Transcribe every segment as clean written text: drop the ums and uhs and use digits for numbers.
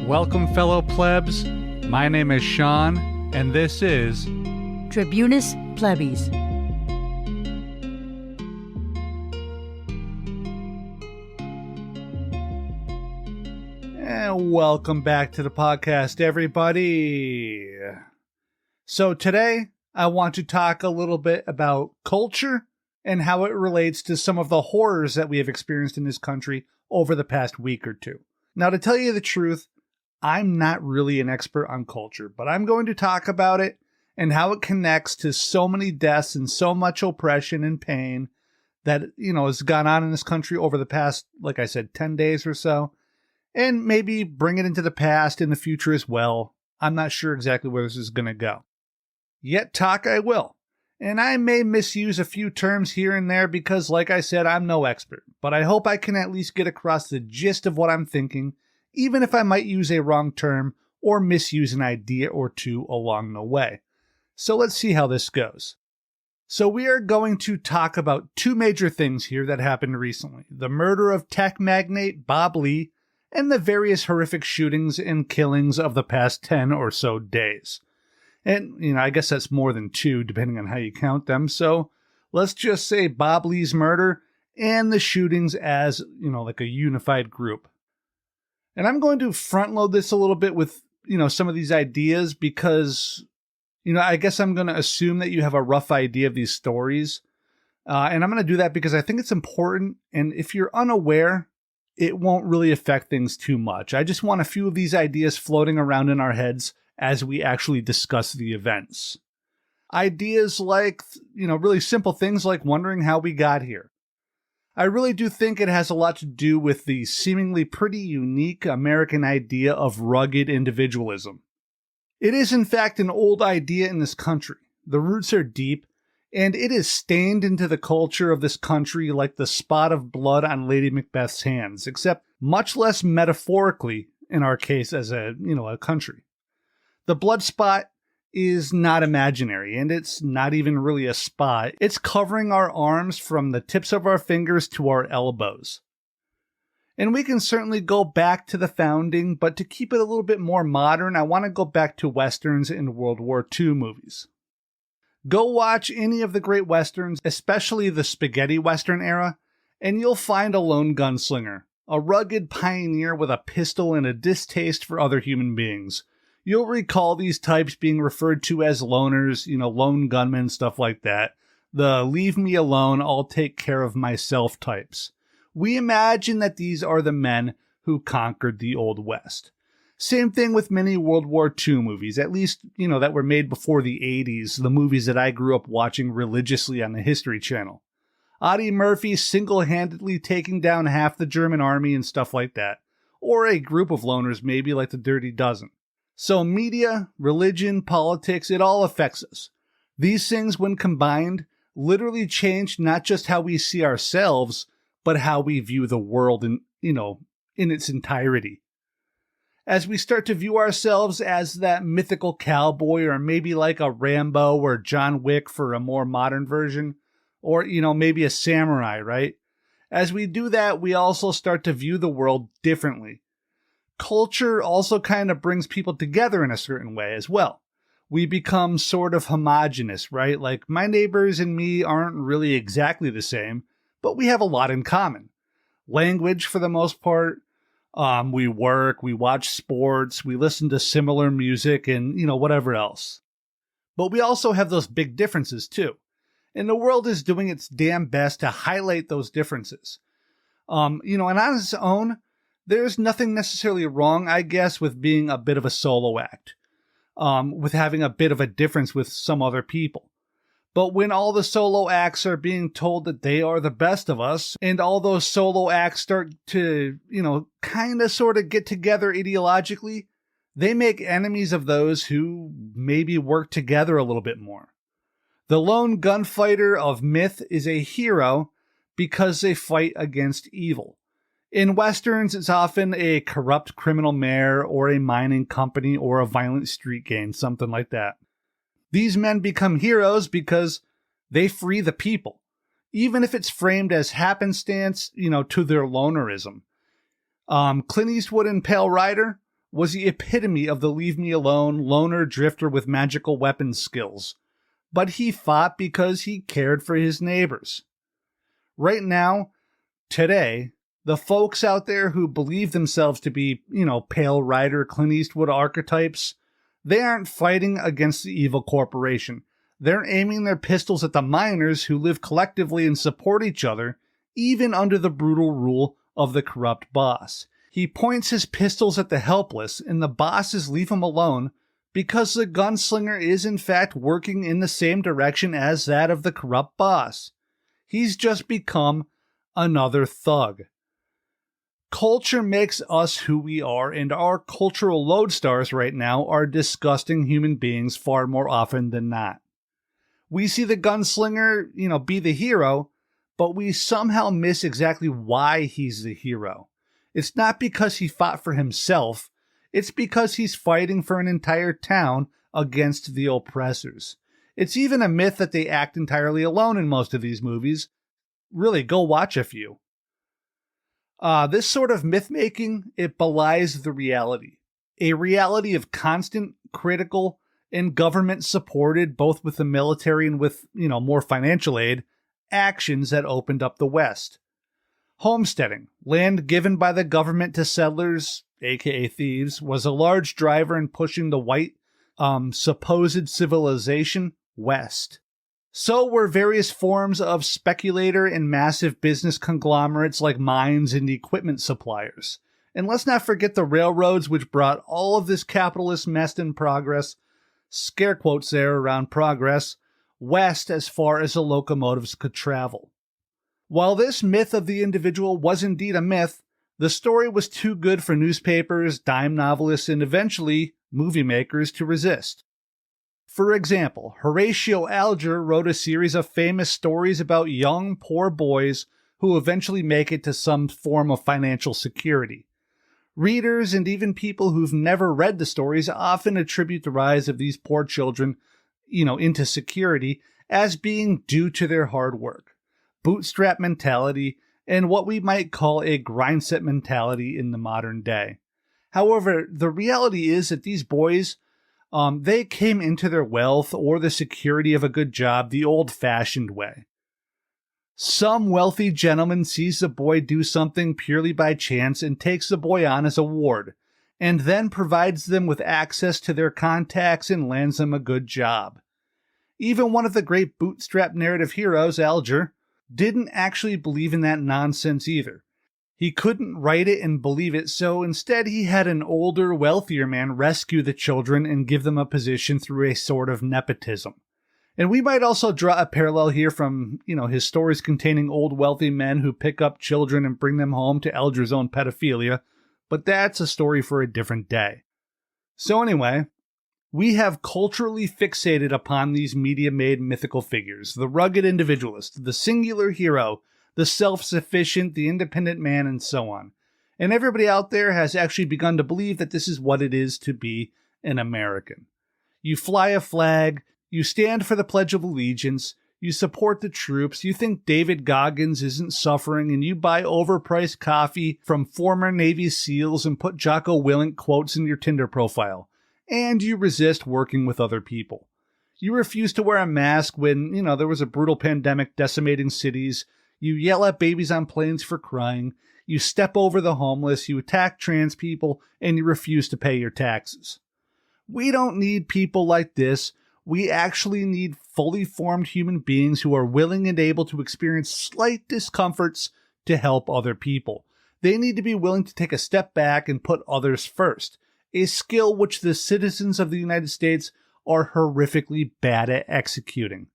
Welcome, fellow plebs. My name is Sean, and this is Tribunus Plebis. And welcome back to the podcast, everybody. So today, I want to talk a little bit about culture and how it relates to some of the horrors that we have experienced in this country over the past week or two. Now, to tell you the truth, I'm not really an expert on culture, but I'm going to talk about it and how it connects to so many deaths and so much oppression and pain that, has gone on in this country over the past, like I said, 10 days or so, and maybe bring it into the past in the future as well. I'm not sure exactly where this is going to go. Yet talk I will. And I may misuse a few terms here and there because, like I said, I'm no expert, but I hope I can at least get across the gist of what I'm thinking, even if I might use a wrong term or misuse an idea or two along the way. So let's see how this goes. So we are going to talk about two major things here that happened recently: the murder of tech magnate Bob Lee and the various horrific shootings and killings of the past 10 or so days. And, I guess that's more than two, depending on how you count them. So let's just say Bob Lee's murder and the shootings as, like a unified group. And I'm going to front load this a little bit with, some of these ideas because, I guess I'm going to assume that you have a rough idea of these stories. And I'm going to do that because I think it's important. And if you're unaware, it won't really affect things too much. I just want a few of these ideas floating around in our heads as we actually discuss the events. Ideas like, really simple things like wondering how we got here. I really do think it has a lot to do with the seemingly pretty unique American idea of rugged individualism. It is in fact an old idea in this country. The roots are deep, and it is stained into the culture of this country like the spot of blood on Lady Macbeth's hands, except much less metaphorically in our case as a country. The blood spot is not imaginary, and it's not even really a spot. It's covering our arms from the tips of our fingers to our elbows. And we can certainly go back to the founding, but to keep it a little bit more modern, I want to go back to Westerns and World War II movies. Go watch any of the great Westerns, especially the spaghetti Western era, and you'll find a lone gunslinger, a rugged pioneer with a pistol and a distaste for other human beings. You'll recall these types being referred to as loners, lone gunmen, stuff like that. The leave me alone, I'll take care of myself types. We imagine that these are the men who conquered the Old West. Same thing with many World War II movies, at least, that were made before the 80s, the movies that I grew up watching religiously on the History Channel. Audie Murphy single-handedly taking down half the German army and stuff like that. Or a group of loners, maybe like the Dirty Dozen. So media, religion, politics, it all affects us. These things, when combined, literally change not just how we see ourselves, but how we view the world in its entirety. As we start to view ourselves as that mythical cowboy, or maybe like a Rambo or John Wick for a more modern version, or, maybe a samurai, right? As we do that, we also start to view the world differently. Culture also kind of brings people together in a certain way as well. We become sort of homogenous, right? Like my neighbors and me aren't really exactly the same, but we have a lot in common. Language for the most part. We work, we watch sports, we listen to similar music and, whatever else. But we also have those big differences too. And the world is doing its damn best to highlight those differences. And on its own, there's nothing necessarily wrong, I guess, with being a bit of a solo act, with having a bit of a difference with some other people. But when all the solo acts are being told that they are the best of us, and all those solo acts start to, kind of sort of get together ideologically, they make enemies of those who maybe work together a little bit more. The lone gunfighter of myth is a hero because they fight against evil. In Westerns, it's often a corrupt criminal mayor or a mining company or a violent street gang, something like that. These men become heroes because they free the people, even if it's framed as happenstance, to their lonerism. Clint Eastwood in Pale Rider, was the epitome of the leave-me-alone loner drifter with magical weapons skills, but he fought because he cared for his neighbors. Right now, today, the folks out there who believe themselves to be, Pale Rider, Clint Eastwood archetypes, they aren't fighting against the evil corporation. They're aiming their pistols at the miners who live collectively and support each other, even under the brutal rule of the corrupt boss. He points his pistols at the helpless, and the bosses leave him alone because the gunslinger is in fact working in the same direction as that of the corrupt boss. He's just become another thug. Culture makes us who we are, and our cultural lodestars right now are disgusting human beings far more often than not. We see the gunslinger, be the hero, but we somehow miss exactly why he's the hero. It's not because he fought for himself, it's because he's fighting for an entire town against the oppressors. It's even a myth that they act entirely alone in most of these movies. Really, go watch a few. This sort of myth-making, it belies the reality. A reality of constant, critical, and government-supported, both with the military and with, more financial aid, actions that opened up the West. Homesteading, land given by the government to settlers, aka thieves, was a large driver in pushing the white, supposed civilization west. So were various forms of speculator and massive business conglomerates like mines and equipment suppliers. And let's not forget the railroads, which brought all of this capitalist mess in progress, scare quotes there around progress, west as far as the locomotives could travel. While this myth of the individual was indeed a myth, the story was too good for newspapers, dime novelists, and eventually movie makers to resist. For example, Horatio Alger wrote a series of famous stories about young, poor boys who eventually make it to some form of financial security. Readers and even people who've never read the stories often attribute the rise of these poor children, into security as being due to their hard work, bootstrap mentality, and what we might call a grindset mentality in the modern day. However, the reality is that these boys, they came into their wealth or the security of a good job the old-fashioned way. Some wealthy gentleman sees the boy do something purely by chance and takes the boy on as a ward, and then provides them with access to their contacts and lands them a good job. Even one of the great bootstrap narrative heroes, Alger, didn't actually believe in that nonsense either. He couldn't write it and believe it, so instead he had an older, wealthier man rescue the children and give them a position through a sort of nepotism. And we might also draw a parallel here from, his stories containing old wealthy men who pick up children and bring them home to Alger's own pedophilia, but that's a story for a different day. So anyway, we have culturally fixated upon these media-made mythical figures, the rugged individualist, the singular hero, the self-sufficient, the independent man, and so on. And everybody out there has actually begun to believe that this is what it is to be an American. You fly a flag, you stand for the Pledge of Allegiance, you support the troops, you think David Goggins isn't suffering, and you buy overpriced coffee from former Navy SEALs and put Jocko Willink quotes in your Tinder profile. And you resist working with other people. You refuse to wear a mask when, there was a brutal pandemic decimating cities. You yell at babies on planes for crying. You step over the homeless. You attack trans people, and you refuse to pay your taxes. We don't need people like this. We actually need fully formed human beings who are willing and able to experience slight discomforts to help other people. They need to be willing to take a step back and put others first, a skill which the citizens of the United States are horrifically bad at executing.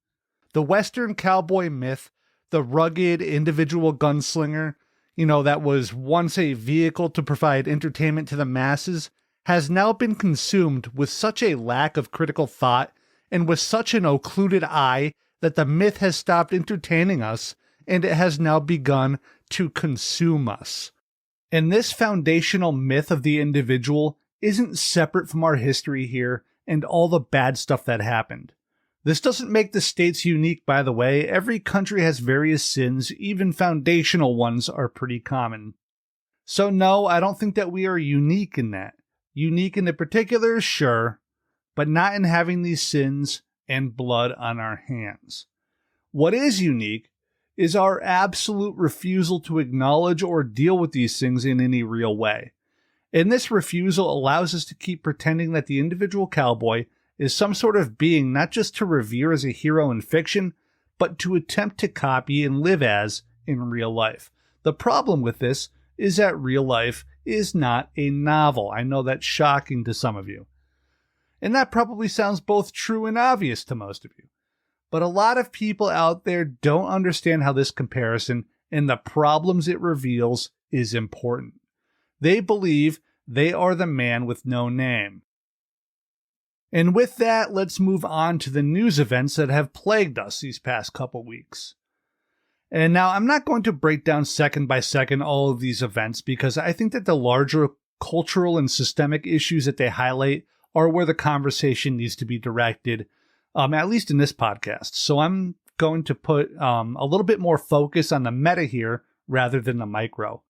The Western cowboy myth, the rugged individual gunslinger, that was once a vehicle to provide entertainment to the masses, has now been consumed with such a lack of critical thought and with such an occluded eye that the myth has stopped entertaining us and it has now begun to consume us. And this foundational myth of the individual isn't separate from our history here and all the bad stuff that happened. This doesn't make the states unique, by the way. Every country has various sins, even foundational ones are pretty common. So no, I don't think that we are unique in that. Unique in the particulars, sure, but not in having these sins and blood on our hands. What is unique is our absolute refusal to acknowledge or deal with these things in any real way. And this refusal allows us to keep pretending that the individual cowboy is some sort of being not just to revere as a hero in fiction, but to attempt to copy and live as in real life. The problem with this is that real life is not a novel. I know that's shocking to some of you. And that probably sounds both true and obvious to most of you. But a lot of people out there don't understand how this comparison and the problems it reveals is important. They believe they are the man with no name. And with that, let's move on to the news events that have plagued us these past couple weeks. And now I'm not going to break down second by second all of these events because I think that the larger cultural and systemic issues that they highlight are where the conversation needs to be directed, at least in this podcast. So I'm going to put a little bit more focus on the meta here rather than the micro.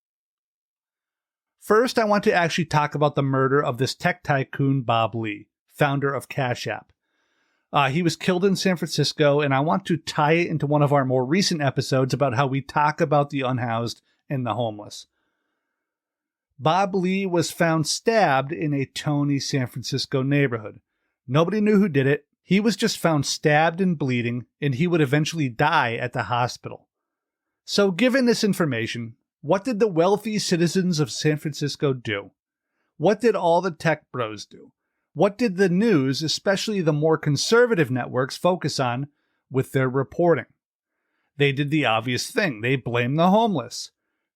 First, I want to actually talk about the murder of this tech tycoon Bob Lee, founder of Cash App. He was killed in San Francisco, and I want to tie it into one of our more recent episodes about how we talk about the unhoused and the homeless. Bob Lee was found stabbed in a Tony, San Francisco neighborhood. Nobody knew who did it. He was just found stabbed and bleeding, and he would eventually die at the hospital. So given this information, what did the wealthy citizens of San Francisco do? What did all the tech bros do? What did the news, especially the more conservative networks, focus on with their reporting? They did the obvious thing. They blamed the homeless.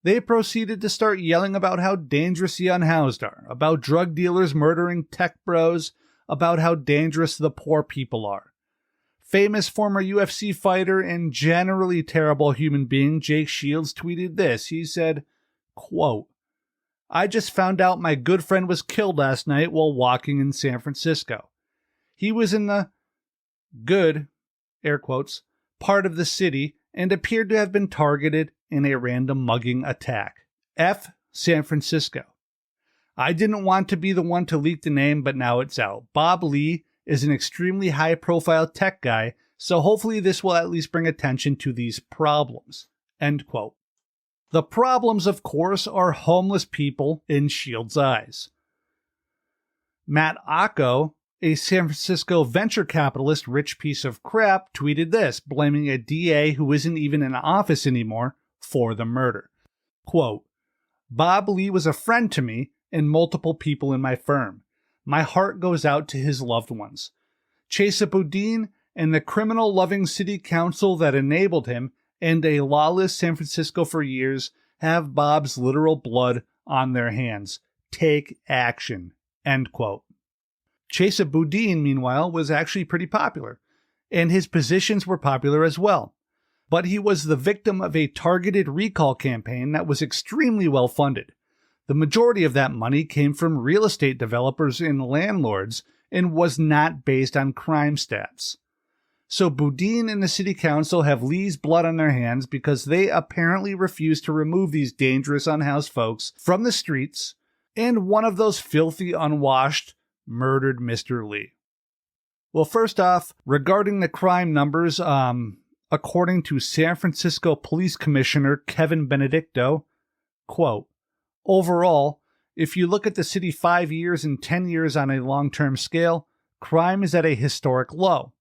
They proceeded to start yelling about how dangerous the unhoused are, about drug dealers murdering tech bros, about how dangerous the poor people are. Famous former UFC fighter and generally terrible human being Jake Shields tweeted this. He said, quote, "I just found out my good friend was killed last night while walking in San Francisco. He was in the good, air quotes, part of the city and appeared to have been targeted in a random mugging attack. F San Francisco. I didn't want to be the one to leak the name, but now it's out. Bob Lee is an extremely high-profile tech guy, so hopefully this will at least bring attention to these problems." End quote. The problems, of course, are homeless people in Shields' eyes. Matt Acco, a San Francisco venture capitalist rich piece of crap, tweeted this, blaming a DA who isn't even in office anymore for the murder. Quote, "Bob Lee was a friend to me and multiple people in my firm. My heart goes out to his loved ones. Chesa Boudin and the criminal-loving city council that enabled him and a lawless San Francisco for years have Bob's literal blood on their hands. Take action." End quote. Chesa Boudin, meanwhile, was actually pretty popular, and his positions were popular as well. But he was the victim of a targeted recall campaign that was extremely well funded. The majority of that money came from real estate developers and landlords and was not based on crime stats. So Boudin and the city council have Lee's blood on their hands because they apparently refuse to remove these dangerous unhoused folks from the streets, and one of those filthy unwashed murdered Mr. Lee. Well, first off, regarding the crime numbers, according to San Francisco Police Commissioner Kevin Benedicto, quote, "Overall, if you look at the city 5 years and 10 years on a long-term scale, crime is at a historic low.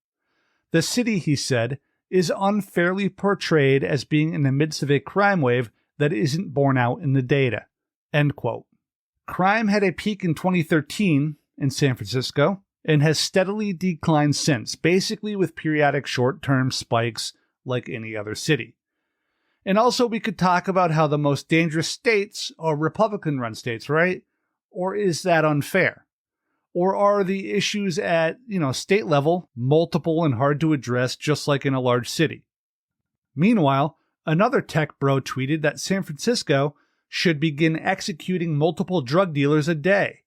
The city," he said, "is unfairly portrayed as being in the midst of a crime wave that isn't borne out in the data." End quote. Crime had a peak in 2013 in San Francisco and has steadily declined since, basically with periodic short-term spikes like any other city. And also we could talk about how the most dangerous states are Republican-run states, right? Or is that unfair? Or are the issues at, state level multiple and hard to address just like in a large city? Meanwhile, another tech bro tweeted that San Francisco should begin executing multiple drug dealers a day,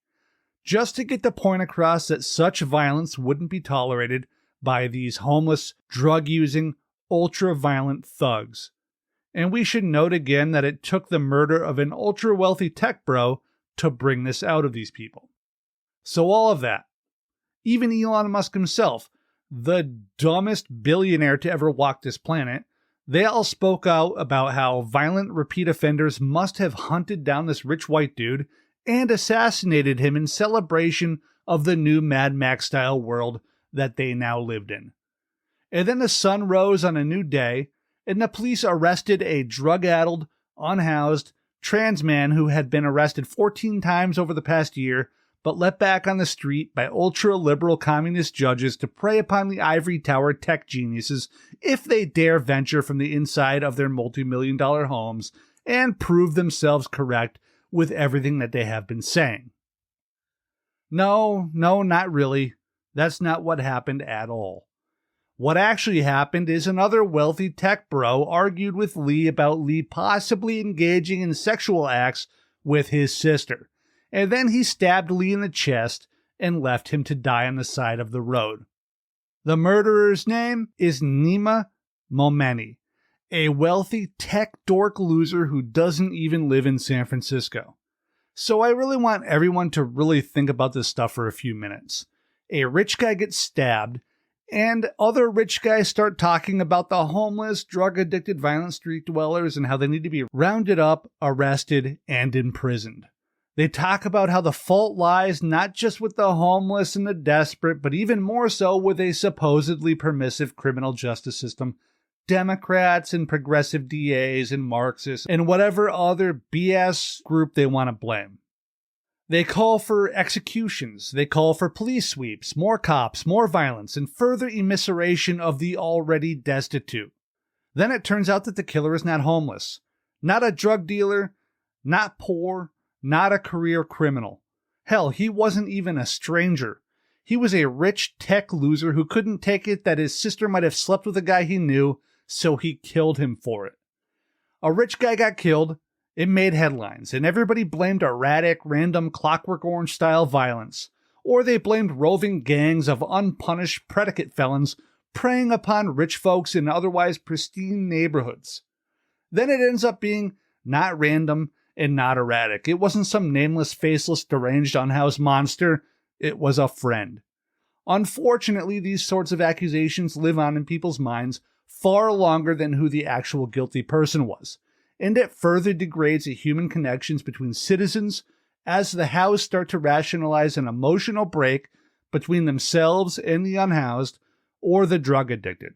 just to get the point across that such violence wouldn't be tolerated by these homeless, drug-using, ultra-violent thugs. And we should note again that it took the murder of an ultra-wealthy tech bro to bring this out of these people. So all of that, even Elon Musk himself, the dumbest billionaire to ever walk this planet, they all spoke out about how violent repeat offenders must have hunted down this rich white dude and assassinated him in celebration of the new Mad Max-style world that they now lived in. And then the sun rose on a new day, and the police arrested a drug-addled, unhoused, trans man who had been arrested 14 times over the past year, but let back on the street by ultra-liberal communist judges to prey upon the ivory tower tech geniuses if they dare venture from the inside of their multi-million-dollar homes and prove themselves correct with everything that they have been saying. No, not really. That's not what happened at all. What actually happened is another wealthy tech bro argued with Lee about Lee possibly engaging in sexual acts with his sister, and then he stabbed Lee in the chest and left him to die on the side of the road. The murderer's name is Nima Momeni, a wealthy tech dork loser who doesn't even live in San Francisco. So I really want everyone to really think about this stuff for a few minutes. A rich guy gets stabbed, and other rich guys start talking about the homeless, drug-addicted, violent street dwellers and how they need to be rounded up, arrested, and imprisoned. They talk about how the fault lies not just with the homeless and the desperate, but even more so with a supposedly permissive criminal justice system, Democrats and progressive DAs and Marxists, and whatever other BS group they want to blame. They call for executions, they call for police sweeps, more cops, more violence, and further immiseration of the already destitute. Then it turns out that the killer is not homeless, not a drug dealer, not poor, not a career criminal. Hell, he wasn't even a stranger. He was a rich tech loser who couldn't take it that his sister might have slept with a guy he knew, so he killed him for it. A rich guy got killed. It made headlines, and everybody blamed erratic, random Clockwork Orange-style violence, or they blamed roving gangs of unpunished predicate felons preying upon rich folks in otherwise pristine neighborhoods. Then it ends up being not random and not erratic. It wasn't some nameless, faceless, deranged, unhoused monster. It was a friend. Unfortunately, these sorts of accusations live on in people's minds far longer than who the actual guilty person was, and it further degrades the human connections between citizens as the housed start to rationalize an emotional break between themselves and the unhoused or the drug addicted.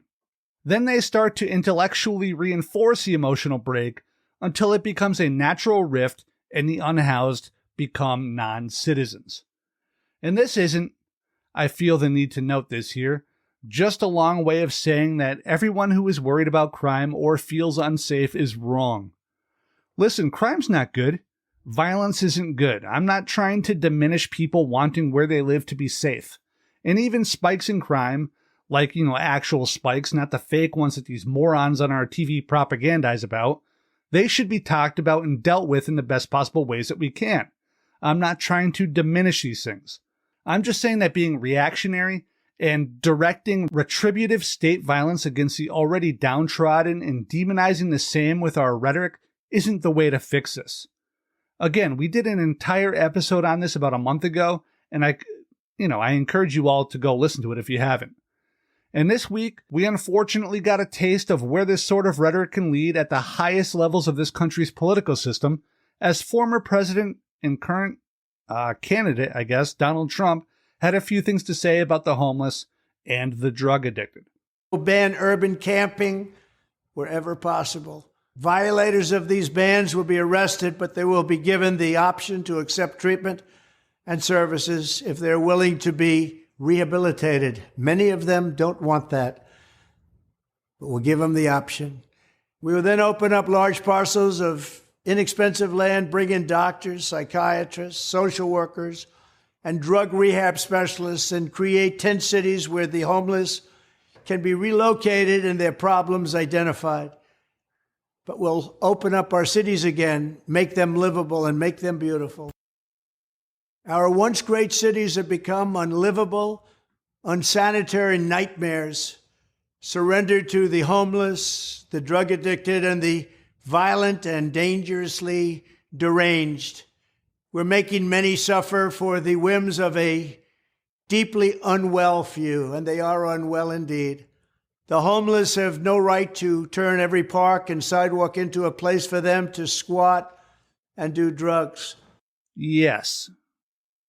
Then they start to intellectually reinforce the emotional break until it becomes a natural rift and the unhoused become non-citizens. And this isn't, I feel the need to note this here, just a long way of saying that everyone who is worried about crime or feels unsafe is wrong. Listen, crime's not good. Violence isn't good. I'm not trying to diminish people wanting where they live to be safe. And even spikes in crime, like, actual spikes, not the fake ones that these morons on our TV propagandize about, they should be talked about and dealt with in the best possible ways that we can. I'm not trying to diminish these things. I'm just saying that being reactionary and directing retributive state violence against the already downtrodden and demonizing the same with our rhetoric isn't the way to fix this. Again, we did an entire episode on this about a month ago, and I encourage you all to go listen to it if you haven't. And this week, we unfortunately got a taste of where this sort of rhetoric can lead at the highest levels of this country's political system, as former president and current candidate, I guess, Donald Trump, had a few things to say about the homeless and the drug addicted. We'll ban urban camping wherever possible. Violators of these bans will be arrested, but they will be given the option to accept treatment and services if they're willing to be rehabilitated. Many of them don't want that, but we'll give them the option. We will then open up large parcels of inexpensive land, bring in doctors, psychiatrists, social workers, and drug rehab specialists, and create 10 cities where the homeless can be relocated and their problems identified. But we'll open up our cities again, make them livable and make them beautiful. Our once great cities have become unlivable, unsanitary nightmares, surrendered to the homeless, the drug addicted, and the violent and dangerously deranged. We're making many suffer for the whims of a deeply unwell few, and they are unwell indeed. The homeless have no right to turn every park and sidewalk into a place for them to squat and do drugs. Yes.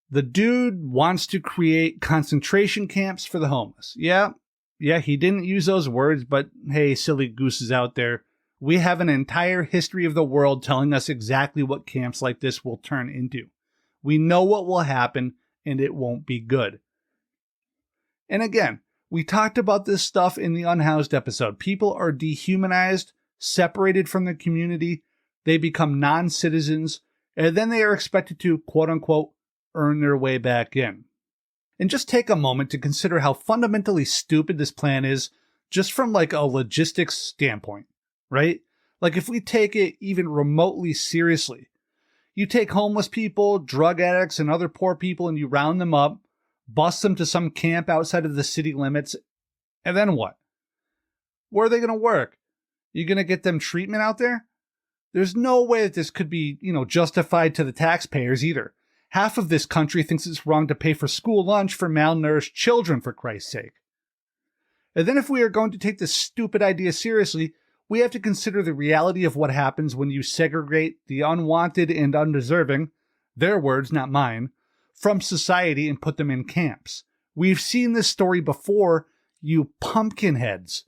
The dude wants to create concentration camps for the homeless. Yeah, he didn't use those words, but hey, silly gooses out there. We have an entire history of the world telling us exactly what camps like this will turn into. We know what will happen, and it won't be good. And again, we talked about this stuff in the Unhoused episode. People are dehumanized, separated from the community, they become non-citizens, and then they are expected to, quote-unquote, earn their way back in. And just take a moment to consider how fundamentally stupid this plan is, just from like a logistics standpoint, right? Like if we take it even remotely seriously, you take homeless people, drug addicts, and other poor people and you round them up, bust them to some camp outside of the city limits, and then what? Where are they going to work? You going to get them treatment out there? There's no way that this could be, justified to the taxpayers either. Half of this country thinks it's wrong to pay for school lunch for malnourished children, for Christ's sake. And then if we are going to take this stupid idea seriously, we have to consider the reality of what happens when you segregate the unwanted and undeserving, their words, not mine, from society and put them in camps. We've seen this story before, you pumpkin heads.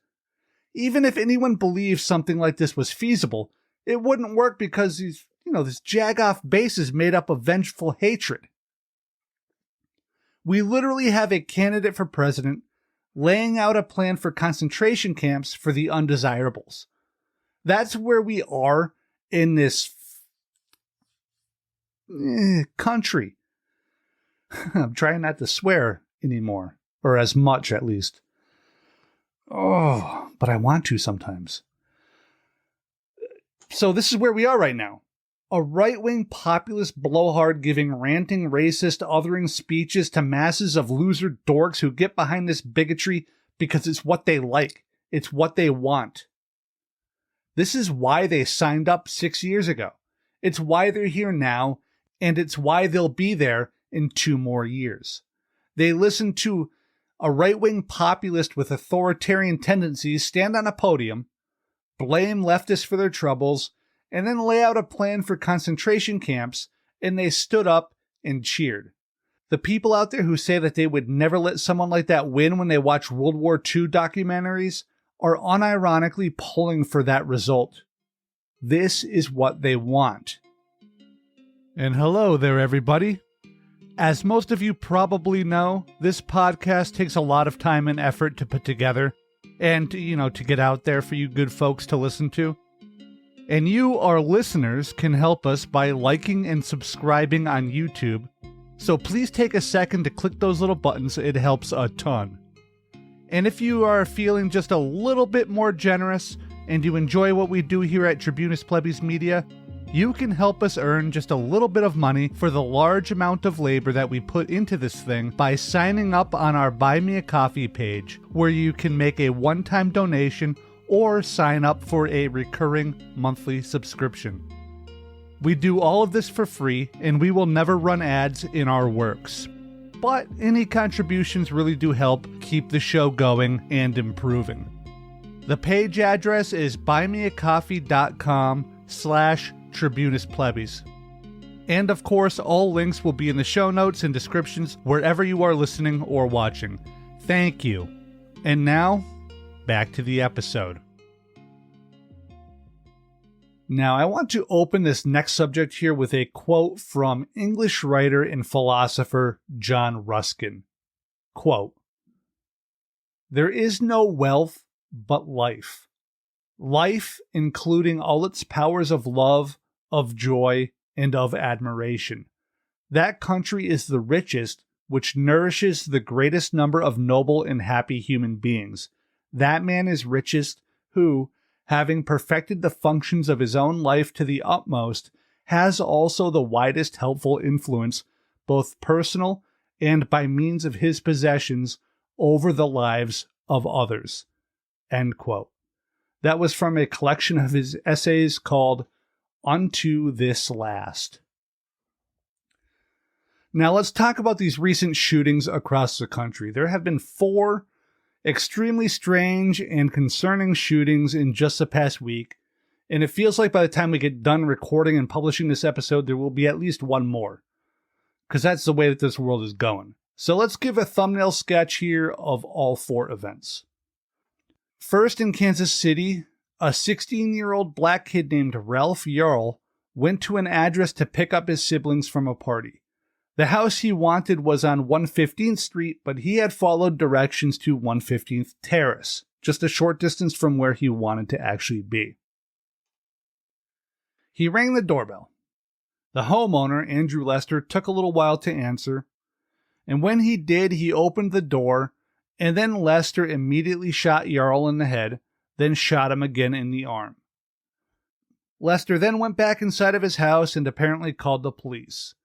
Even if anyone believes something like this was feasible, it wouldn't work because this jagoff base is made up of vengeful hatred. We literally have a candidate for president laying out a plan for concentration camps for the undesirables. That's where we are in this country. I'm trying not to swear anymore, or as much at least. Oh, but I want to sometimes. So this is where we are right now. A right-wing populist blowhard giving ranting, racist, othering speeches to masses of loser dorks who get behind this bigotry because it's what they like. It's what they want. This is why they signed up 6 years ago. It's why they're here now, and it's why they'll be there in 2 more years. They listen to a right-wing populist with authoritarian tendencies stand on a podium, blame leftists for their troubles, and then lay out a plan for concentration camps, and they stood up and cheered. The people out there who say that they would never let someone like that win when they watch World War II documentaries are unironically pulling for that result. This is what they want. And hello there, everybody. As most of you probably know, this podcast takes a lot of time and effort to put together and, to get out there for you good folks to listen to. And you, our listeners, can help us by liking and subscribing on YouTube. So please take a second to click those little buttons. It helps a ton. And if you are feeling just a little bit more generous and you enjoy what we do here at Tribunus Plebis Media, you can help us earn just a little bit of money for the large amount of labor that we put into this thing by signing up on our Buy Me a Coffee page, where you can make a one-time donation or sign up for a recurring monthly subscription. We do all of this for free, and we will never run ads in our works. But any contributions really do help keep the show going and improving. The page address is buymeacoffee.com/Tribunus Plebis. And of course, all links will be in the show notes and descriptions wherever you are listening or watching. Thank you. And now, back to the episode. Now, I want to open this next subject here with a quote from English writer and philosopher John Ruskin. Quote, "There is no wealth but life. Life, including all its powers of love, of joy, and of admiration. That country is the richest, which nourishes the greatest number of noble and happy human beings. That man is richest who, having perfected the functions of his own life to the utmost, has also the widest helpful influence, both personal and by means of his possessions, over the lives of others." End quote. That was from a collection of his essays called Unto This Last. Now let's talk about these recent shootings across the country. There have been 4 extremely strange and concerning shootings in just the past week, and it feels like by the time we get done recording and publishing this episode, there will be at least one more, because that's the way that this world is going. So let's give a thumbnail sketch here of all 4 events. First, in Kansas City, a 16-year-old black kid named Ralph Yarl went to an address to pick up his siblings from a party. The house he wanted was on 115th Street, but he had followed directions to 115th Terrace, just a short distance from where he wanted to actually be. He rang the doorbell. The homeowner, Andrew Lester, took a little while to answer, and when he did, he opened the door, and then Lester immediately shot Yarl in the head, then shot him again in the arm. Lester then went back inside of his house and apparently called the police.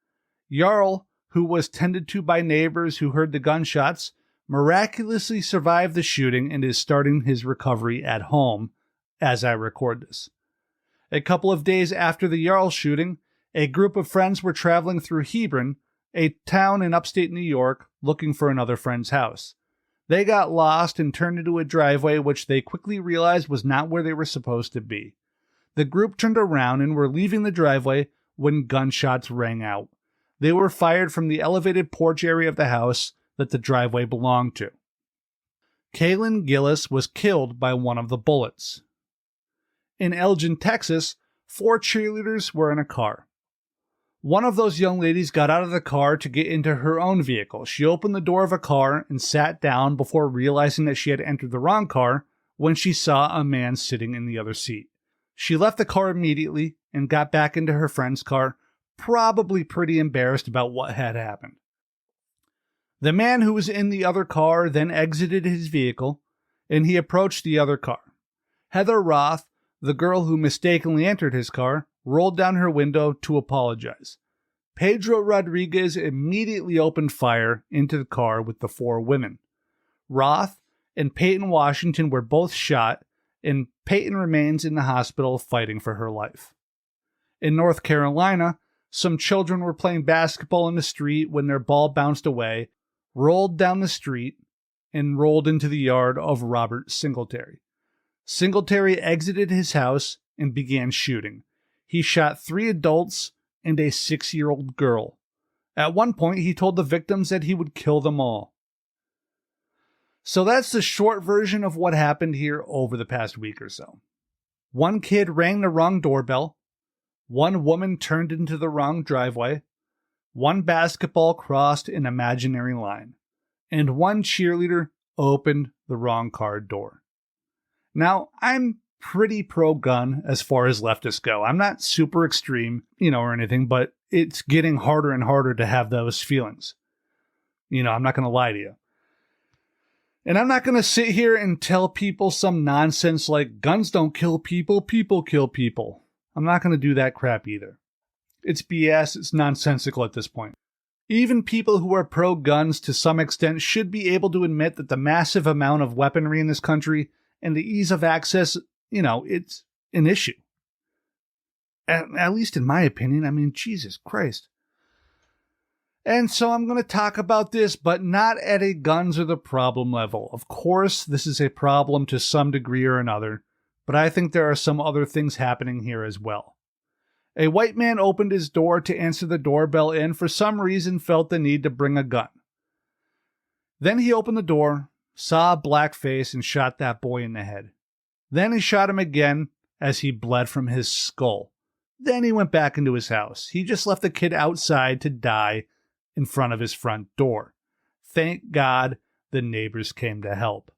Yarl, who was tended to by neighbors who heard the gunshots, miraculously survived the shooting and is starting his recovery at home as I record this. A couple of days after the Yarl shooting, a group of friends were traveling through Hebron, a town in upstate New York, looking for another friend's house. They got lost and turned into a driveway which they quickly realized was not where they were supposed to be. The group turned around and were leaving the driveway when gunshots rang out. They were fired from the elevated porch area of the house that the driveway belonged to. Kaylin Gillis was killed by one of the bullets. In Elgin, Texas, 4 cheerleaders were in a car. One of those young ladies got out of the car to get into her own vehicle. She opened the door of a car and sat down before realizing that she had entered the wrong car when she saw a man sitting in the other seat. She left the car immediately and got back into her friend's car, probably pretty embarrassed about what had happened. The man who was in the other car then exited his vehicle, and he approached the other car. Heather Roth, the girl who mistakenly entered his car, rolled down her window to apologize. Pedro Rodriguez immediately opened fire into the car with the 4 women. Roth and Peyton Washington were both shot, and Peyton remains in the hospital fighting for her life. In North Carolina, some children were playing basketball in the street when their ball bounced away, rolled down the street, and rolled into the yard of Robert Singletary. Singletary exited his house and began shooting. He shot 3 adults and a 6-year-old girl. At one point, he told the victims that he would kill them all. So that's the short version of what happened here over the past week or so. One kid rang the wrong doorbell. One woman turned into the wrong driveway. One basketball crossed an imaginary line. And one cheerleader opened the wrong car door. Now, I'm pretty pro-gun as far as leftists go. I'm not super extreme, or anything, but it's getting harder and harder to have those feelings. I'm not going to lie to you. And I'm not going to sit here and tell people some nonsense like guns don't kill people, people kill people. I'm not going to do that crap either. It's BS, it's nonsensical at this point. Even people who are pro-guns to some extent should be able to admit that the massive amount of weaponry in this country and the ease of access, it's an issue. At least in my opinion. Jesus Christ. And so I'm going to talk about this, but not at a guns are the problem level. Of course, this is a problem to some degree or another, but I think there are some other things happening here as well. A white man opened his door to answer the doorbell and for some reason felt the need to bring a gun. Then he opened the door, saw a black face, and shot that boy in the head. Then he shot him again as he bled from his skull. Then he went back into his house. He just left the kid outside to die in front of his front door. Thank God the neighbors came to help.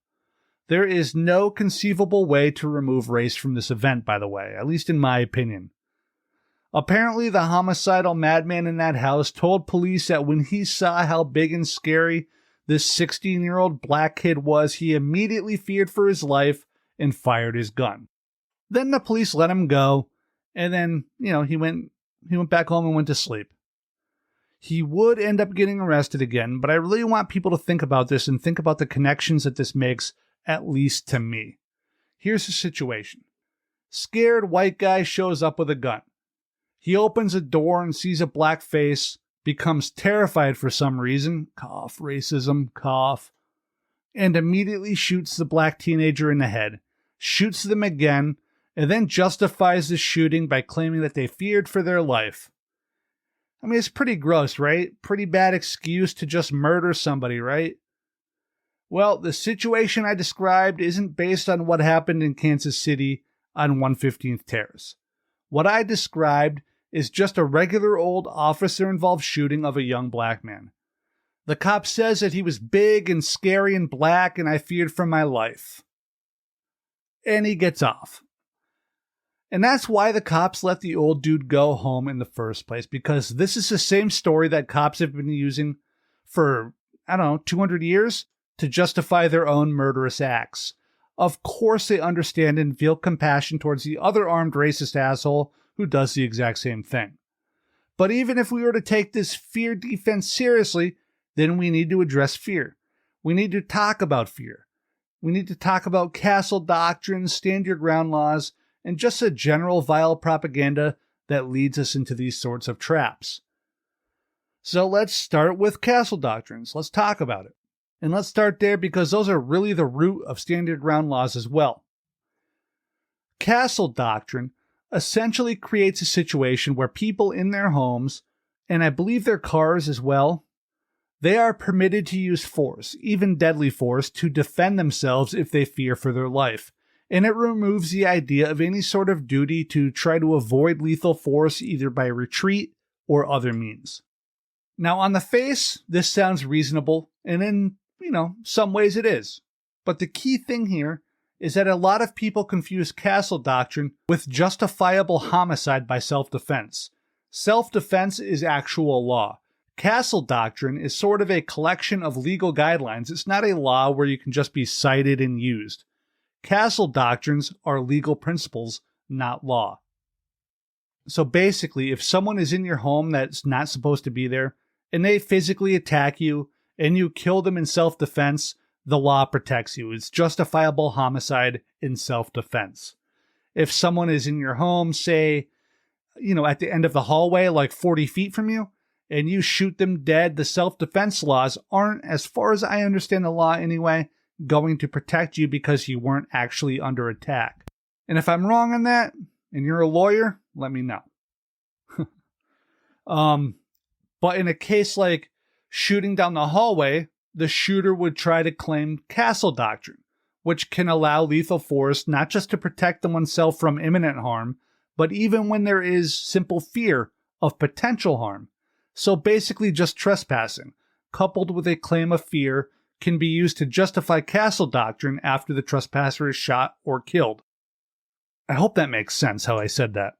There is no conceivable way to remove race from this event, by the way, at least in my opinion. Apparently, the homicidal madman in that house told police that when he saw how big and scary this 16-year-old black kid was, he immediately feared for his life and fired his gun. Then the police let him go, and then, he went back home and went to sleep. He would end up getting arrested again, but I really want people to think about this and think about the connections that this makes, at least to me. Here's the situation. Scared white guy shows up with a gun. He opens a door and sees a black face, becomes terrified for some reason, cough, racism, cough, and immediately shoots the black teenager in the head, shoots them again, and then justifies the shooting by claiming that they feared for their life. I mean, it's pretty gross, right? Pretty bad excuse to just murder somebody, right? Well, the situation I described isn't based on what happened in Kansas City on 115th Terrace. What I described is just a regular old officer-involved shooting of a young black man. The cop says that he was big and scary and black and I feared for my life. And he gets off. And that's why the cops let the old dude go home in the first place, because this is the same story that cops have been using for, 200 years to justify their own murderous acts. Of course they understand and feel compassion towards the other armed racist asshole who does the exact same thing. But even if we were to take this fear defense seriously, then we need to address fear. We need to talk about fear. We need to talk about castle doctrines, stand your ground laws, and just a general vile propaganda that leads us into these sorts of traps. So let's start with castle doctrines. Let's talk about it. And let's start there because those are really the root of stand your ground laws as well. Castle doctrine essentially creates a situation where people in their homes, and I believe their cars as well, they are permitted to use force, even deadly force, to defend themselves if they fear for their life. And it removes the idea of any sort of duty to try to avoid lethal force either by retreat or other means. Now, on the face, this sounds reasonable, and in, some ways it is. But the key thing here is that a lot of people confuse castle doctrine with justifiable homicide by self-defense. Self-defense is actual law. Castle doctrine is sort of a collection of legal guidelines. It's not a law where you can just be cited and used. Castle doctrines are legal principles, not law. So basically, if someone is in your home that's not supposed to be there, and they physically attack you, and you kill them in self-defense, the law protects you. It's justifiable homicide in self-defense. If someone is in your home, say, at the end of the hallway, like 40 feet from you, and you shoot them dead, the self-defense laws aren't, as far as I understand the law anyway, going to protect you because you weren't actually under attack. And if I'm wrong on that, and you're a lawyer, let me know. But in a case like shooting down the hallway, the shooter would try to claim castle doctrine, which can allow lethal force not just to protect oneself from imminent harm, but even when there is simple fear of potential harm. So basically just trespassing, coupled with a claim of fear, can be used to justify castle doctrine after the trespasser is shot or killed. I hope that makes sense how I said that.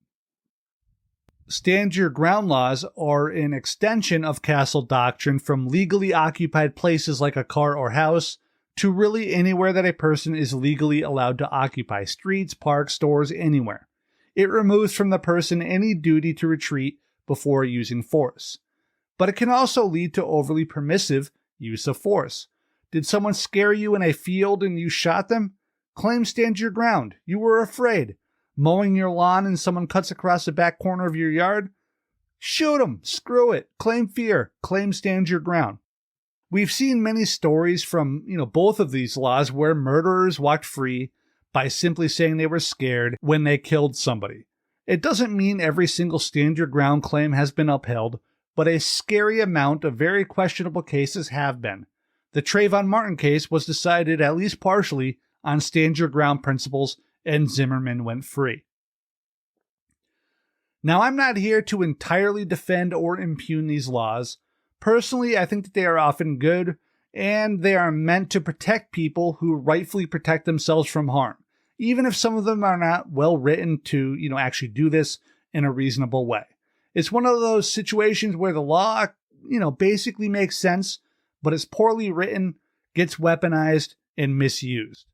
Stand your ground laws are an extension of castle doctrine from legally occupied places like a car or house to really anywhere that a person is legally allowed to occupy, streets, parks, stores, anywhere. It removes from the person any duty to retreat before using force. But it can also lead to overly permissive use of force. Did someone scare you in a field and you shot them? Claim stand your ground. You were afraid. Mowing your lawn and someone cuts across the back corner of your yard? Shoot them. Screw it. Claim fear. Claim stand your ground. We've seen many stories from, both of these laws where murderers walked free by simply saying they were scared when they killed somebody. It doesn't mean every single stand your ground claim has been upheld, but a scary amount of very questionable cases have been. The Trayvon Martin case was decided at least partially on stand your ground principles, and Zimmerman went free. Now, I'm not here to entirely defend or impugn these laws. Personally, I think that they are often good, and they are meant to protect people who rightfully protect themselves from harm, even if some of them are not well written to, actually do this in a reasonable way. It's one of those situations where the law, basically makes sense, but it's poorly written, gets weaponized, and misused.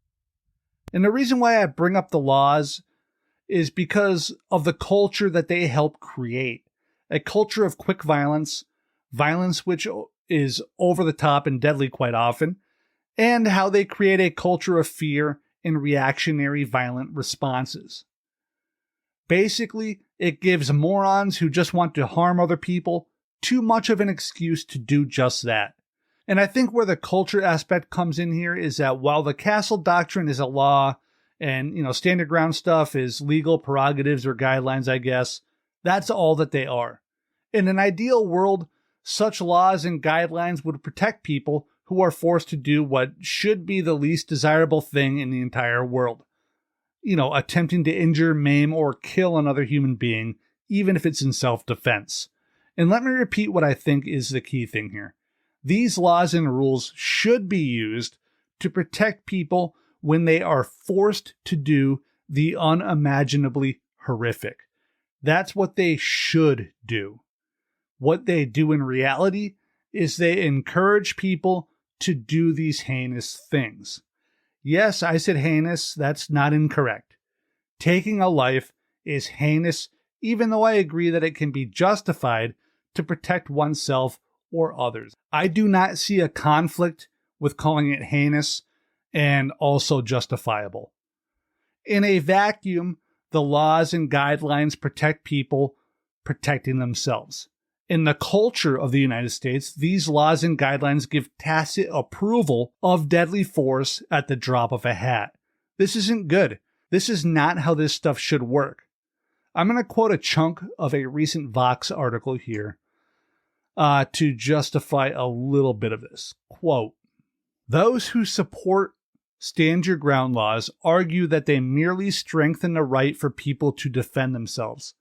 And the reason why I bring up the laws is because of the culture that they help create. A culture of quick violence, violence which is over the top and deadly quite often, and how they create a culture of fear and reactionary violent responses. Basically, it gives morons who just want to harm other people too much of an excuse to do just that. And I think where the culture aspect comes in here is that while the castle doctrine is a law and, standard ground stuff is legal prerogatives or guidelines, I guess, that's all that they are. In an ideal world, such laws and guidelines would protect people who are forced to do what should be the least desirable thing in the entire world. Attempting to injure, maim, or kill another human being, even if it's in self-defense. And let me repeat what I think is the key thing here. These laws and rules should be used to protect people when they are forced to do the unimaginably horrific. That's what they should do. What they do in reality is they encourage people to do these heinous things. Yes, I said heinous. That's not incorrect. Taking a life is heinous, even though I agree that it can be justified to protect oneself or others. I do not see a conflict with calling it heinous and also justifiable. In a vacuum, the laws and guidelines protect people protecting themselves. In the culture of the United States, these laws and guidelines give tacit approval of deadly force at the drop of a hat. This isn't good. This is not how this stuff should work. I'm going to quote a chunk of a recent Vox article here to justify a little bit of this. Quote, "Those who support stand your ground laws argue that they merely strengthen the right for people to defend themselves.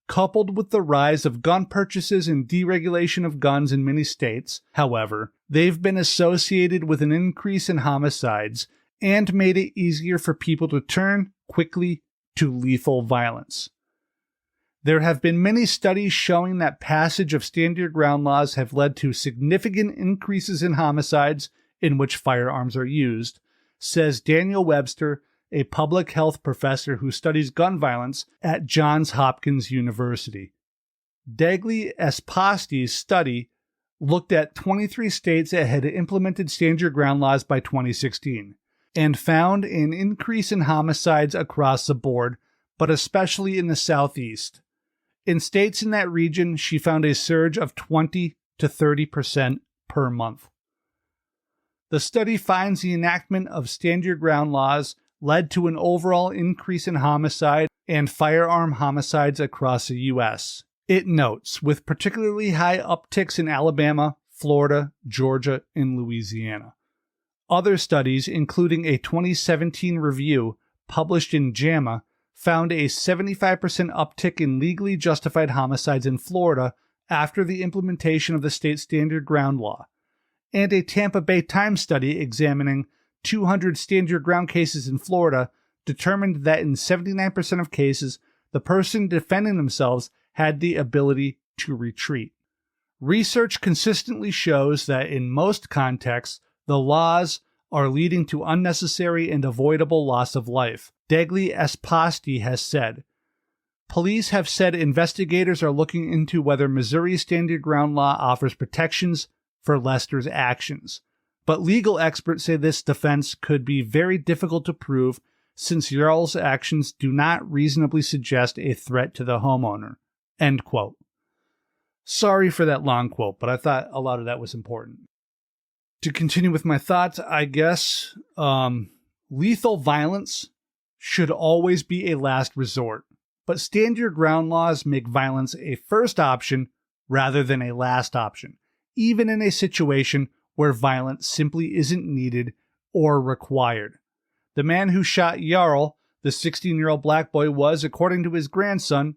Coupled with the rise of gun purchases and deregulation of guns in many states, however, they've been associated with an increase in homicides and made it easier for people to turn quickly to lethal violence. There have been many studies showing that passage of stand your ground laws have led to significant increases in homicides in which firearms are used," says Daniel Webster, a public health professor who studies gun violence at Johns Hopkins University. Degli Espasti's study looked at 23 states that had implemented stand your ground laws by 2016 and found an increase in homicides across the board, but especially in the Southeast. In states in that region, she found a surge of 20 to 30% per month. The study finds the enactment of stand your ground laws led to an overall increase in homicide and firearm homicides across the U.S. It notes, with particularly high upticks in Alabama, Florida, Georgia, and Louisiana. Other studies, including a 2017 review published in JAMA, found a 75% uptick in legally justified homicides in Florida after the implementation of the state standard ground law. And a Tampa Bay Times study examining 200 stand your ground cases in Florida determined that in 79% of cases, the person defending themselves had the ability to retreat. Research consistently shows that in most contexts, the laws are leading to unnecessary and avoidable loss of life. Degli Espasti has said, "Police have said investigators are looking into whether Missouri's stand your ground law offers protections for Lester's actions. But legal experts say this defense could be very difficult to prove since Yarl's actions do not reasonably suggest a threat to the homeowner." End quote. Sorry for that long quote, but I thought a lot of that was important. To continue with my thoughts, I guess lethal violence should always be a last resort, but stand your ground laws make violence a first option rather than a last option, even in a situation where violence simply isn't needed or required. The man who shot Yarl, the 16-year-old black boy, was, according to his grandson,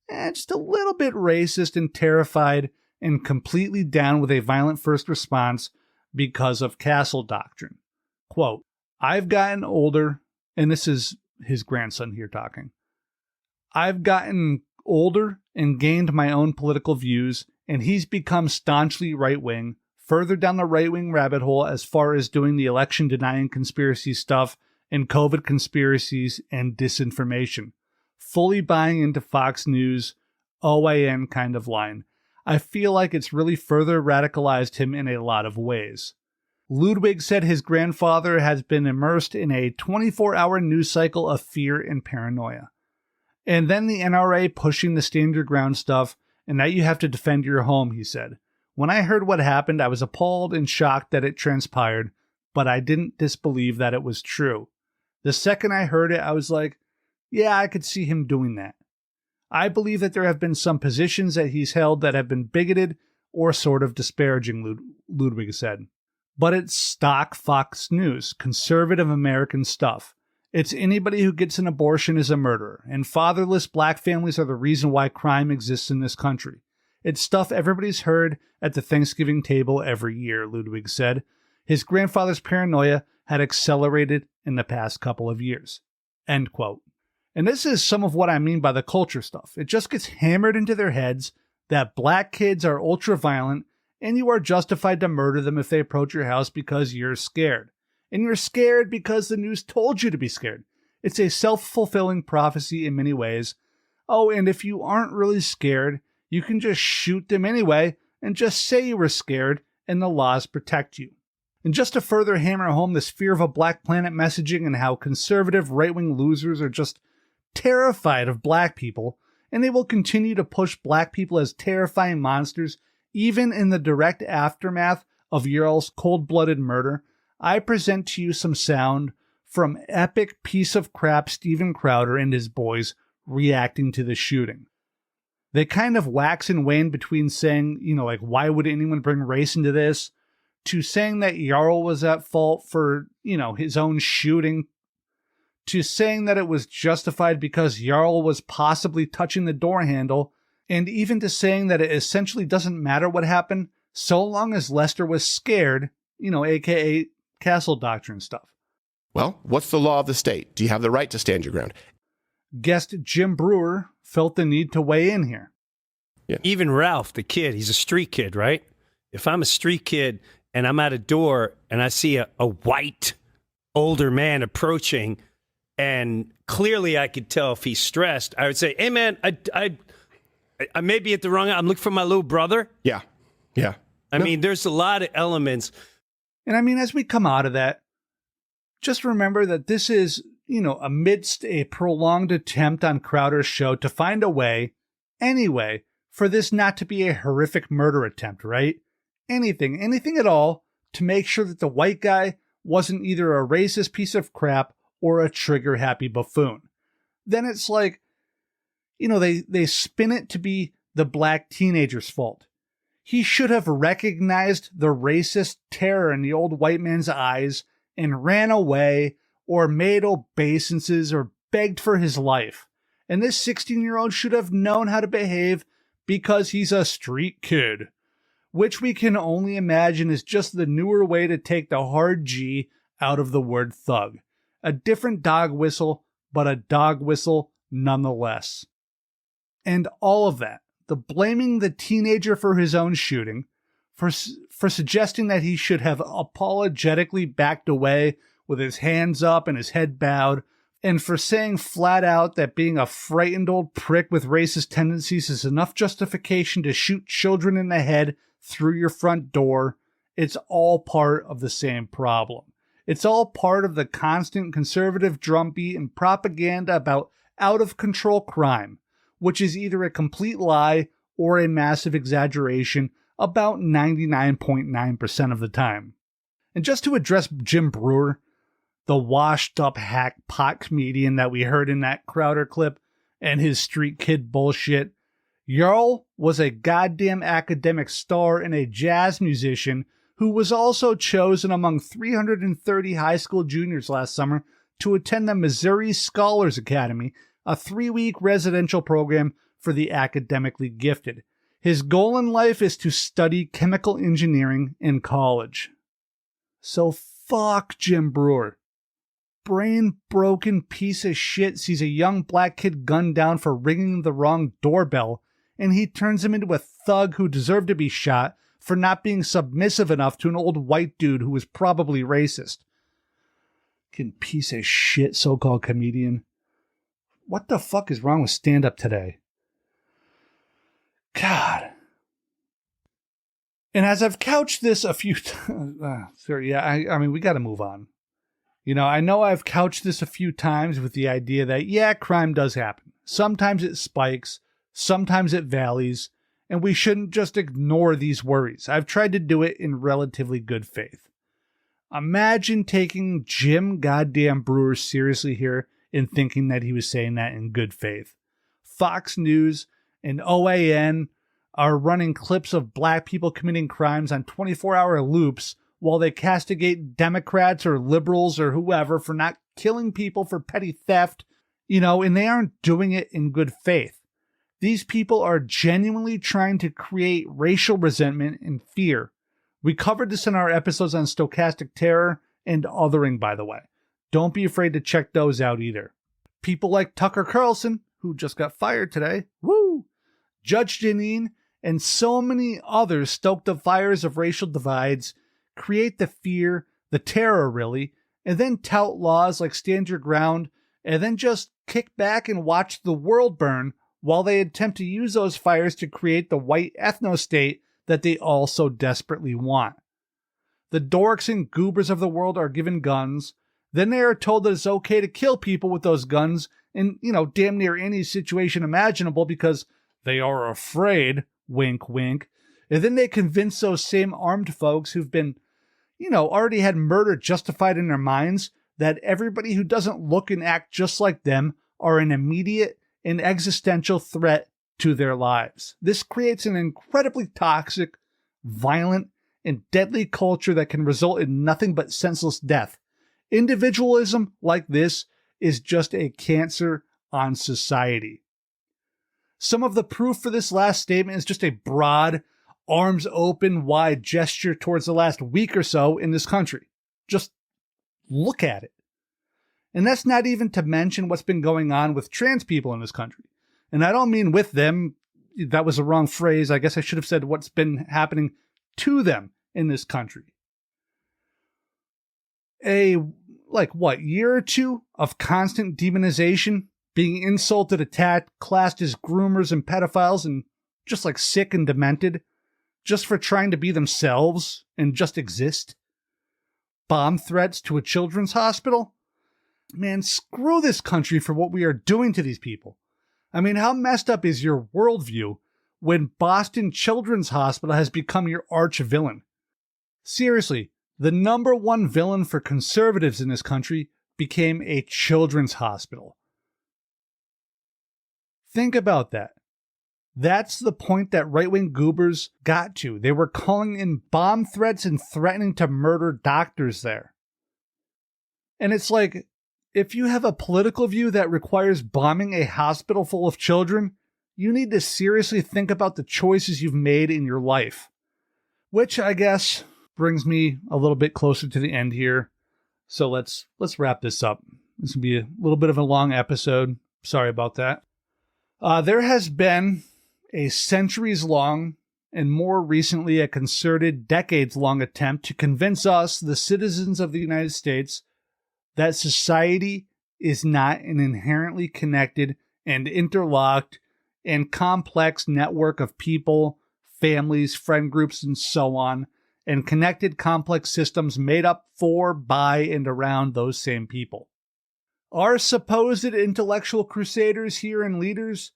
just a little bit racist and terrified and completely down with a violent first response because of castle doctrine. Quote, "I've gotten older," and this is his grandson here talking, "I've gotten older and gained my own political views, and he's become staunchly right-wing, further down the right-wing rabbit hole as far as doing the election-denying conspiracy stuff and COVID conspiracies and disinformation, fully buying into Fox News, OAN kind of line. I feel like it's really further radicalized him in a lot of ways." Ludwig said his grandfather has been immersed in a 24-hour news cycle of fear and paranoia. And then the NRA pushing the stand your ground stuff and that you have to defend your home, he said. When I heard what happened, I was appalled and shocked that it transpired, but I didn't disbelieve that it was true. The second I heard it, I was like, yeah, I could see him doing that. I believe that there have been some positions that he's held that have been bigoted or sort of disparaging, Ludwig said. But it's stock Fox News, conservative American stuff. It's anybody who gets an abortion is a murderer, and fatherless black families are the reason why crime exists in this country. It's stuff everybody's heard at the Thanksgiving table every year, Ludwig said. His grandfather's paranoia had accelerated in the past couple of years. End quote. And this is some of what I mean by the culture stuff. It just gets hammered into their heads that black kids are ultra-violent and you are justified to murder them if they approach your house because you're scared. And you're scared because the news told you to be scared. It's a self-fulfilling prophecy in many ways. Oh, and if you aren't really scared, you can just shoot them anyway and just say you were scared and the laws protect you. And just to further hammer home this fear of a black planet messaging and how conservative right-wing losers are just terrified of black people, and they will continue to push black people as terrifying monsters even in the direct aftermath of Yarl's cold-blooded murder, I present to you some sound from epic piece of crap Steven Crowder and his boys reacting to the shooting. They kind of wax and wane between saying, why would anyone bring race into this, to saying that Yarl was at fault for, his own shooting, to saying that it was justified because Yarl was possibly touching the door handle, and even to saying that it essentially doesn't matter what happened so long as Lester was scared, aka castle doctrine stuff. Well, what's the law of the state? Do you have the right to stand your ground? Guest Jim Brewer felt the need to weigh in here. Yeah. Even Ralph, the kid, he's a street kid, right? If I'm a street kid and I'm at a door and I see a white older man approaching, and clearly I could tell if he's stressed, I would say, hey, man, I may be at the wrong, I'm looking for my little brother. Yeah. I mean, there's a lot of elements. And as we come out of that, just remember that this is, amidst a prolonged attempt on Crowder's show to find a way, anyway, for this not to be a horrific murder attempt, right? Anything at all to make sure that the white guy wasn't either a racist piece of crap or a trigger-happy buffoon. Then it's like, they spin it to be the black teenager's fault. He should have recognized the racist terror in the old white man's eyes and ran away or made obeisances or begged for his life. And this 16-year-old should have known how to behave because he's a street kid, which we can only imagine is just the newer way to take the hard G out of the word thug. A different dog whistle, but a dog whistle nonetheless. And all of that, the blaming the teenager for his own shooting, for suggesting that he should have apologetically backed away with his hands up and his head bowed, and for saying flat out that being a frightened old prick with racist tendencies is enough justification to shoot children in the head through your front door, it's all part of the same problem. It's all part of the constant conservative drumbeat and propaganda about out-of-control crime, which is either a complete lie or a massive exaggeration about 99.9% of the time. And just to address Jim Brewer, the washed-up hack pot comedian that we heard in that Crowder clip, and his street kid bullshit, Yarl was a goddamn academic star and a jazz musician who was also chosen among 330 high school juniors last summer to attend the Missouri Scholars Academy, a 3-week residential program for the academically gifted. His goal in life is to study chemical engineering in college. So fuck Jim Brewer. Brain-broken piece of shit sees a young black kid gunned down for ringing the wrong doorbell, and he turns him into a thug who deserved to be shot for not being submissive enough to an old white dude who was probably racist. Fucking piece of shit so-called comedian. What the fuck is wrong with stand-up today? God. And as I've couched this a few times, we got to move on. I know I've couched this a few times with the idea that, crime does happen. Sometimes it spikes, sometimes it valleys, and we shouldn't just ignore these worries. I've tried to do it in relatively good faith. Imagine taking Jim goddamn Brewer seriously here and thinking that he was saying that in good faith. Fox News and OAN are running clips of black people committing crimes on 24-hour loops while they castigate Democrats or liberals or whoever for not killing people for petty theft, and they aren't doing it in good faith. These people are genuinely trying to create racial resentment and fear. We covered this in our episodes on stochastic terror and othering, by the way. Don't be afraid to check those out either. People like Tucker Carlson, who just got fired today, Judge Jeanine, and so many others stoke the fires of racial divides, create the fear, the terror really, and then tout laws like stand your ground, and then just kick back and watch the world burn while they attempt to use those fires to create the white ethno-state that they all so desperately want. The dorks and goobers of the world are given guns, then they are told that it's okay to kill people with those guns in, damn near any situation imaginable because they are afraid, wink, wink. And then they convince those same armed folks who've been, already had murder justified in their minds that everybody who doesn't look and act just like them are an immediate and existential threat to their lives. This creates an incredibly toxic, violent, and deadly culture that can result in nothing but senseless death. Individualism like this is just a cancer on society. Some of the proof for this last statement is just a broad, arms open, wide gesture towards the last week or so in this country. Just look at it. And that's not even to mention what's been going on with trans people in this country. And I don't mean with them. That was a wrong phrase. I guess I should have said what's been happening to them in this country. Year or two of constant demonization, being insulted, attacked, classed as groomers and pedophiles, and just sick and demented, just for trying to be themselves and just exist. Bomb threats to a children's hospital. Man, screw this country for what we are doing to these people. I mean, how messed up is your worldview when Boston Children's Hospital has become your arch villain? Seriously, the number one villain for conservatives in this country became a children's hospital. Think about that. That's the point that right-wing goobers got to. They were calling in bomb threats and threatening to murder doctors there. And it's like, if you have a political view that requires bombing a hospital full of children, you need to seriously think about the choices you've made in your life. Which, I guess, brings me a little bit closer to the end here. So let's wrap this up. This will be a little bit of a long episode. Sorry about that. There has been a centuries-long and more recently a concerted decades-long attempt to convince us, the citizens of the United States, that society is not an inherently connected and interlocked and complex network of people, families, friend groups, and so on, and connected complex systems made up for, by, and around those same people. Our supposed intellectual crusaders here and leaders,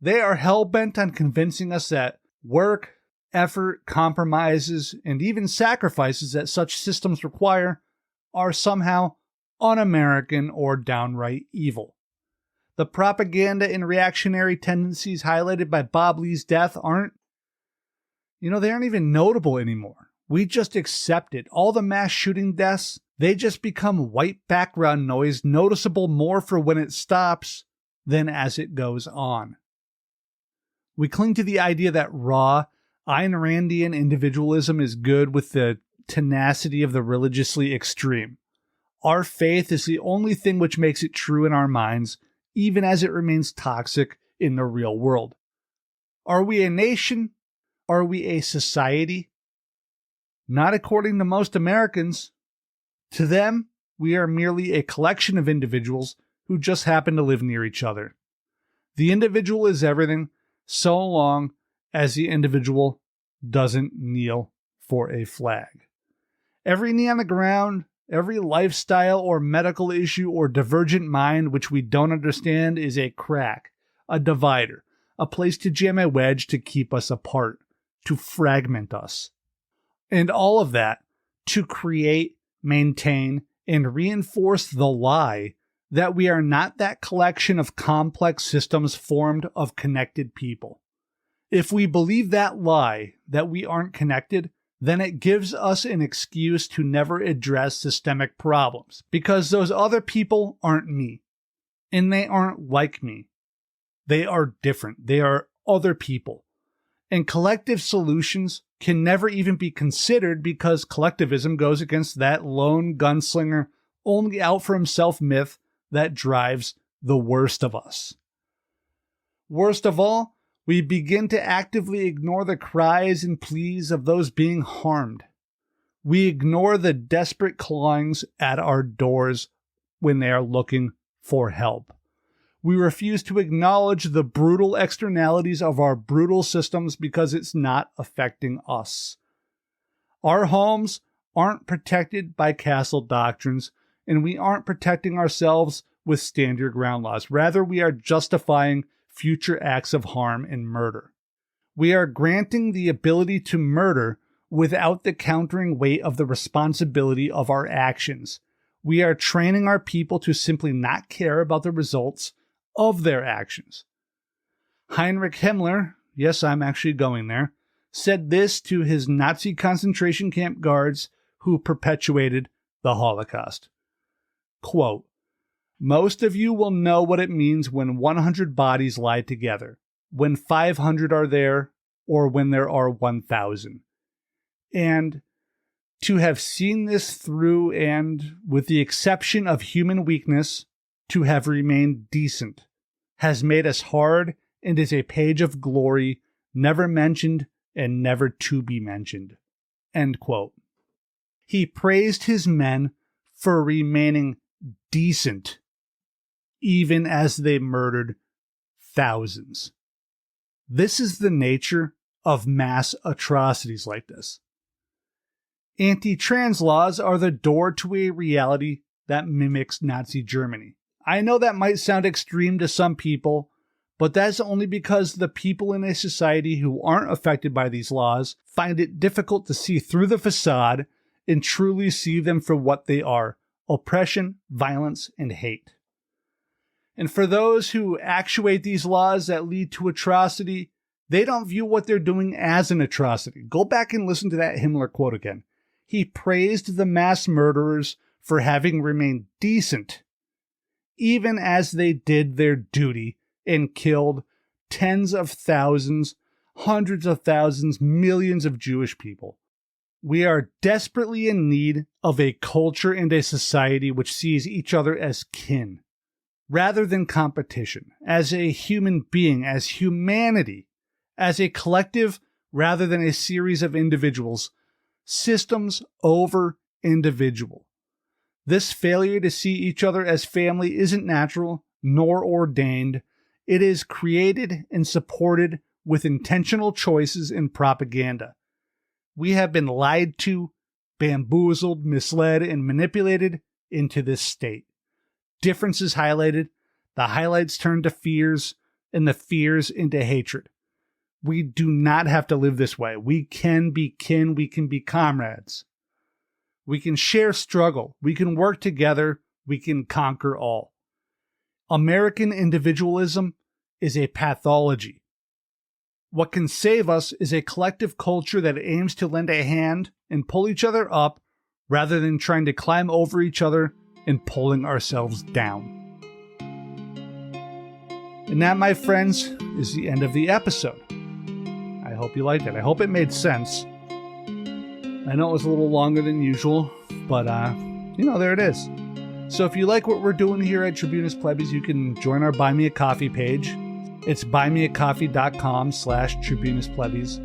they are hell-bent on convincing us that work, effort, compromises, and even sacrifices that such systems require are somehow un-American or downright evil. The propaganda and reactionary tendencies highlighted by Bob Lee's death aren't even notable anymore. We just accept it. All the mass shooting deaths, they just become white background noise, noticeable more for when it stops than as it goes on. We cling to the idea that raw, Ayn Randian individualism is good with the tenacity of the religiously extreme. Our faith is the only thing which makes it true in our minds, even as it remains toxic in the real world. Are we a nation? Are we a society? Not according to most Americans. To them, we are merely a collection of individuals who just happen to live near each other. The individual is everything, so long as the individual doesn't kneel for a flag. Every knee on the ground, every lifestyle or medical issue or divergent mind which we don't understand is a crack, a divider, a place to jam a wedge to keep us apart, to fragment us. And all of that to create, maintain, and reinforce the lie that we are not that collection of complex systems formed of connected people. If we believe that lie, that we aren't connected, then it gives us an excuse to never address systemic problems, because those other people aren't me, and they aren't like me. They are different. They are other people. And collective solutions can never even be considered because collectivism goes against that lone gunslinger, only out for himself myth that drives the worst of us. Worst of all, we begin to actively ignore the cries and pleas of those being harmed. We ignore the desperate clawings at our doors when they are looking for help. We refuse to acknowledge the brutal externalities of our brutal systems because it's not affecting us. Our homes aren't protected by castle doctrines, and we aren't protecting ourselves with stand your ground laws. Rather, we are justifying future acts of harm and murder. We are granting the ability to murder without the countering weight of the responsibility of our actions. We are training our people to simply not care about the results of their actions. Heinrich Himmler, yes, I'm actually going there, said this to his Nazi concentration camp guards who perpetuated the Holocaust. Quote, "Most of you will know what it means when 100 bodies lie together, when 500 are there, or when there are 1,000. And to have seen this through and, with the exception of human weakness, to have remained decent, has made us hard and is a page of glory never mentioned and never to be mentioned." End quote. He praised his men for remaining decent, even as they murdered thousands. This is the nature of mass atrocities like this. Anti-trans laws are the door to a reality that mimics Nazi Germany. I know that might sound extreme to some people, but that's only because the people in a society who aren't affected by these laws find it difficult to see through the facade and truly see them for what they are: oppression, violence, and hate. And for those who actuate these laws that lead to atrocity, they don't view what they're doing as an atrocity. Go back and listen to that Himmler quote again. He praised the mass murderers for having remained decent, even as they did their duty and killed tens of thousands, hundreds of thousands, millions of Jewish people. We are desperately in need of a culture and a society which sees each other as kin, rather than competition, as a human being, as humanity, as a collective rather than a series of individuals, systems over individual. This failure to see each other as family isn't natural nor ordained. It is created and supported with intentional choices and propaganda. We have been lied to, bamboozled, misled, and manipulated into this state. Differences highlighted, the highlights turned to fears, and the fears into hatred. We do not have to live this way. We can be kin, we can be comrades. We can share struggle, we can work together, we can conquer all. American individualism is a pathology. What can save us is a collective culture that aims to lend a hand and pull each other up rather than trying to climb over each other and pulling ourselves down. And that, my friends, is the end of the episode. I hope you liked it. I hope it made sense. I know it was a little longer than usual, but, there it is. So if you like what we're doing here at Tribunus Plebis, you can join our Buy Me a Coffee page. It's buymeacoffee.com/Tribunus Plebis.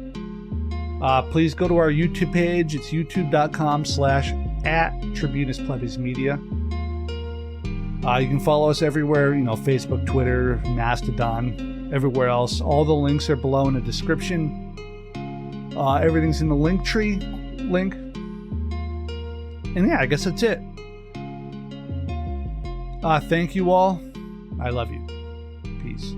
Please go to our YouTube page. It's youtube.com/@Tribunus Plebis Media. You can follow us everywhere, Facebook, Twitter, Mastodon, everywhere else. All the links are below in the description. Everything's in the Linktree link. And yeah, I guess that's it. Thank you all. I love you. Peace.